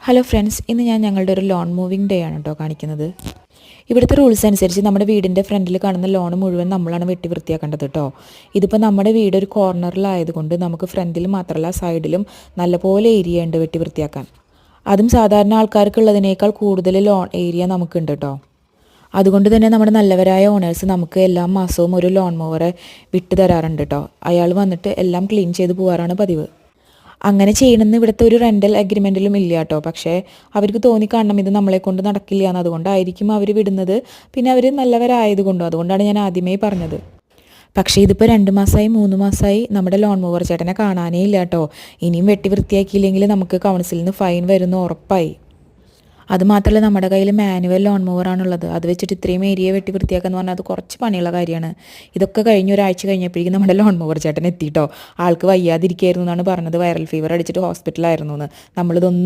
Hello friends, ഇന്ന് ഞാൻ ഞങ്ങളുടെ ഒരു ലോൺ മൂവിങ് ഡേ ആണ് കേട്ടോ കാണിക്കുന്നത്. ഇവിടുത്തെ റൂൾസ് അനുസരിച്ച് നമ്മുടെ വീടിൻ്റെ ഫ്രണ്ടിൽ കാണുന്ന ലോൺ മുഴുവൻ നമ്മളാണ് വെട്ടി വൃത്തിയാക്കേണ്ടത് കേട്ടോ. ഇതിപ്പോൾ നമ്മുടെ വീട് ഒരു കോർണറിലായതുകൊണ്ട് നമുക്ക് ഫ്രണ്ടിൽ മാത്രമല്ല സൈഡിലും നല്ലപോലെ ഏരിയ ഉണ്ട് വെട്ടി വൃത്തിയാക്കാൻ. അതും സാധാരണ ആൾക്കാർക്കുള്ളതിനേക്കാൾ കൂടുതൽ ലോൺ ഏരിയ നമുക്കുണ്ട് കേട്ടോ. അതുകൊണ്ട് തന്നെ നമ്മുടെ നല്ലവരായ ഓണേഴ്സ് നമുക്ക് എല്ലാ മാസവും ഒരു ലോൺ മൂവറെ വിട്ടു തരാറുണ്ട് കേട്ടോ. അയാൾ വന്നിട്ട് എല്ലാം ക്ലീൻ ചെയ്ത് പോകാറാണ് പതിവ്. അങ്ങനെ ചെയ്യണമെന്ന് ഇവിടുത്തെ ഒരു റെൻ്റൽ അഗ്രിമെൻറ്റിലും ഇല്ല കേട്ടോ. പക്ഷേ അവർക്ക് തോന്നിക്കാണണം ഇത് നമ്മളെ കൊണ്ട് നടക്കില്ല എന്ന്. അതുകൊണ്ടായിരിക്കും അവർ വിടുന്നത്. പിന്നെ അവർ നല്ലവരായതുകൊണ്ടും. അതുകൊണ്ടാണ് ഞാൻ ആദ്യമേ പറഞ്ഞത്. പക്ഷേ ഇതിപ്പോൾ 2 മാസമായി 3 മാസമായി നമ്മുടെ ലോൺ മൂവർ ചേട്ടനെ കാണാനേ ഇല്ല കേട്ടോ. ഇനിയും വെട്ടി വൃത്തിയാക്കിയില്ലെങ്കിൽ നമുക്ക് കൗൺസിലിൽ നിന്ന് ഫൈൻ വരുന്ന ഉറപ്പായി. അതുമാത്രമല്ല, നമ്മുടെ കയ്യിൽ മാനുവൽ ലോൺ മൂവറാണുള്ളത്. അത് വെച്ചിട്ട് ഇത്രയും ഏരിയ വെട്ടി വൃത്തിയാക്കുക എന്ന് പറഞ്ഞാൽ അത് കുറച്ച് പണിയുള്ള കാര്യമാണ്. ഇതൊക്കെ കഴിഞ്ഞ് ഒരാഴ്ച കഴിഞ്ഞപ്പോഴേക്കും നമ്മുടെ ലോൺ മൂവർ ചേട്ടൻ എത്തിയിട്ടോ. ആൾക്ക് വയ്യാതിരിക്കുകയായിരുന്നു എന്നാണ് പറഞ്ഞത്. വൈറൽ ഫീവർ അടിച്ചിട്ട് ഹോസ്പിറ്റലായിരുന്നു എന്ന്. നമ്മളിതൊന്നും